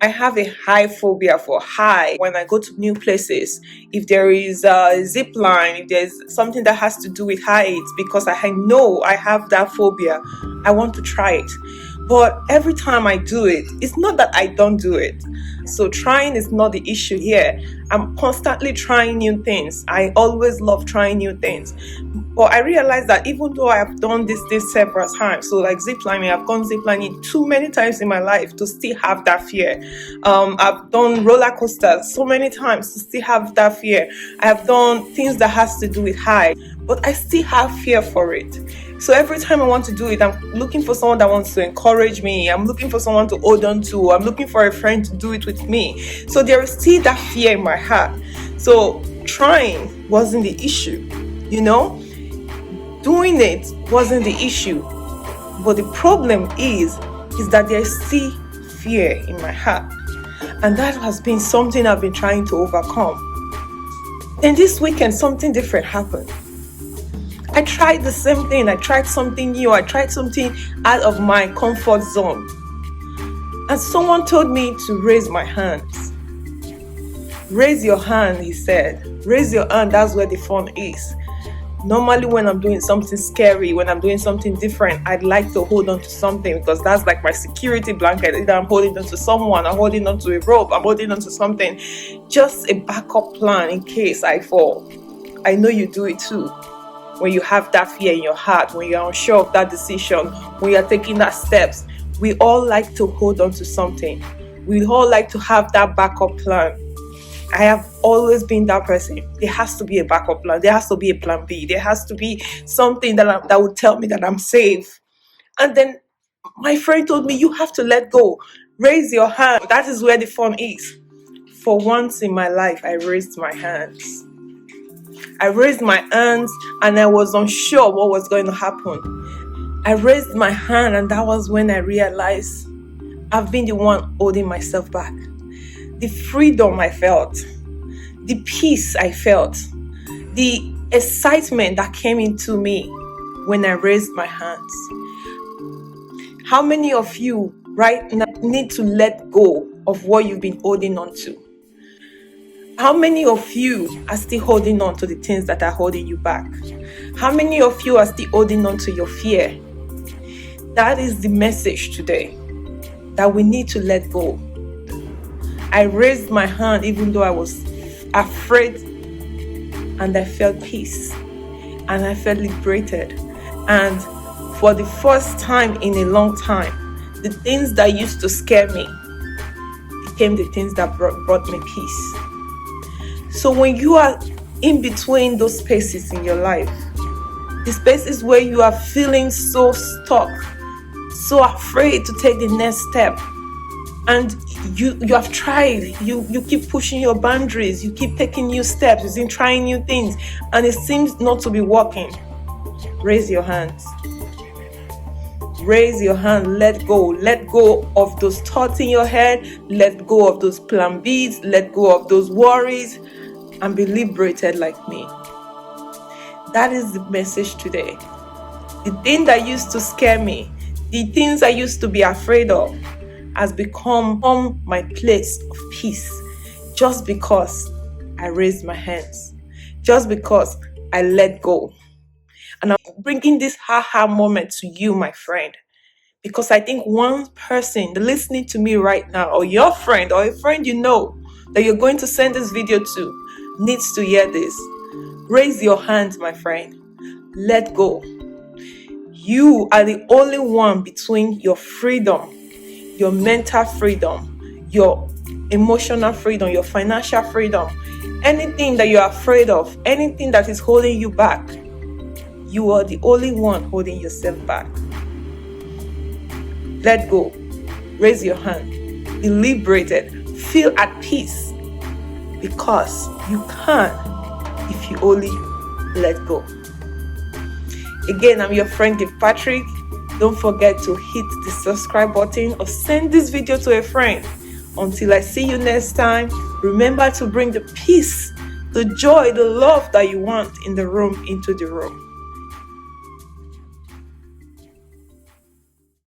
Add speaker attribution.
Speaker 1: I have a high phobia for high. When I go to new places, if there is a zip line, if there's something that has to do with heights, because I know I have that phobia, I want to try it. But every time I do it, it's not that I don't do it. So trying is not the issue here. I'm constantly trying new things. I always love trying new things. But I realized that even though I have done this several times, so like ziplining, I've gone ziplining too many times in my life to still have that fear. I've done roller coasters so many times to still have that fear. I have done things that has to do with height, but I still have fear for it. So every time I want to do it, I'm looking for someone that wants to encourage me. I'm looking for someone to hold on to. I'm looking for a friend to do it with me. So there is still that fear in my heart. So trying wasn't the issue, Doing it wasn't the issue. But the problem is that there's still fear in my heart. And that has been something I've been trying to overcome. And this weekend, something different happened. I tried the same thing. I tried something new. I tried something out of my comfort zone. And someone told me to raise my hands. Raise your hand, he said. Raise your hand, that's where the fun is. Normally when I'm doing something scary, when I'm doing something different, I'd like to hold on to something because that's like my security blanket. Either I'm holding on to someone, I'm holding on to a rope, I'm holding on to something. Just a backup plan in case I fall. I know you do it too. When you have that fear in your heart, when you're unsure of that decision, when you're taking that steps, we all like to hold on to something. We all like to have that backup plan. I have always been that person. There has to be a backup plan. There has to be a plan B. There has to be something that would tell me that I'm safe. And then my friend told me, you have to let go. Raise your hand. That is where the fun is. For once in my life, I raised my hands. I raised my hands and I was unsure what was going to happen. I raised my hand and that was when I realized I've been the one holding myself back. The freedom I felt, the peace I felt, the excitement that came into me when I raised my hands. How many of you right now need to let go of what you've been holding on to? How many of you are still holding on to the things that are holding you back? How many of you are still holding on to your fear? That is the message today, that we need to let go. I raised my hand even though I was afraid, and I felt peace and I felt liberated. And for the first time in a long time, the things that used to scare me became the things that brought me peace. So when you are in between those spaces in your life, the spaces where you are feeling so stuck, so afraid to take the next step, and you have tried, you keep pushing your boundaries, you keep taking new steps, you've been trying new things, and it seems not to be working, raise your hands. Raise your hand, let go of those thoughts in your head, let go of those plan Bs, let go of those worries, and be liberated like me. That is the message today. The thing that used to scare me, the things I used to be afraid of, has become my place of peace just because I raised my hands, just because I let go. And I'm bringing this ha-ha moment to you, my friend, because I think one person listening to me right now, or your friend, or a friend you know that you're going to send this video to, needs to hear this. Raise your hands, my friend. Let go. You are the only one between your freedom, your mental freedom, your emotional freedom, your financial freedom, anything that you're afraid of, anything that is holding you back. You are the only one holding yourself back. Let go. Raise your hand. Be liberated. Feel at peace. Because you can if you only let go. Again, I'm your friend Gift Patrick. Don't forget to hit the subscribe button or send this video to a friend. Until I see you next time, remember to bring the peace, the joy, the love that you want in the room into the room.